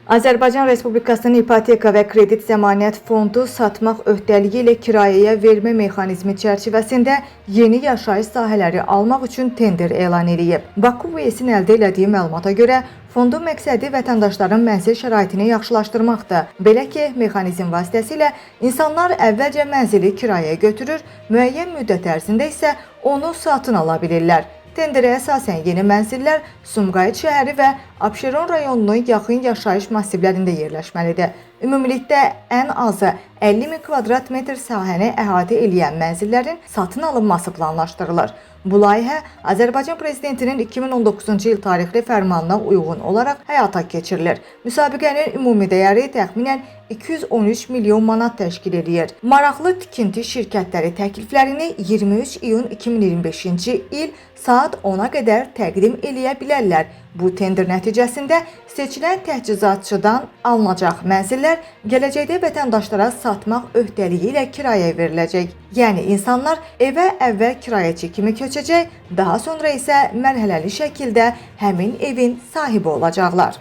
Azərbaycan Respublikasının İpoteka və Kredit Zəmanət Fondu satmaq öhdəliyi ilə kirayəyə vermə mexanizmi çərçivəsində yeni yaşayış sahələri almaq üçün tender elan edib. Baku VS-in əldə elədiyi məlumata görə, fondun məqsədi vətəndaşların mənzil şəraitini yaxşılaşdırmaqdır. Belə ki, mexanizm vasitəsilə insanlar əvvəlcə mənzili kirayəyə götürür, müəyyən müddət ərzində isə onu satın ala bilirlər. Tenderə əsasən yeni mənzillər Sumqayıt şəhəri və Abşeron rayonunun yaxın yaşayış massivlərində yerləşməlidir. Ümumilikdə ən azı 50 min kvadrat metr sahəni əhatə edən mənzillərin satın alınması planlaşdırılır. Bu layihə Azərbaycan Prezidentinin 2019-cu il tarixli fərmanına uyğun olaraq həyata keçirilir. Müsabiqənin ümumi dəyəri təxminən 213 milyon manat təşkil edir. Maraqlı tikinti şirkətləri təkliflərini 23 iyun 2025-ci il saat 10-a qədər təqdim eləyə bilərlər. Bu tender nəticəsində seçilən təchizatçıdan alınacaq mənzillər gələcəkdə vətəndaşlara satmaq öhdəliyi ilə kirayəyə veriləcək. Yəni insanlar evə əvvəl kirayəçi kimi köçəcək, daha sonra isə mərhələli şəkildə həmin evin sahibi olacaqlar.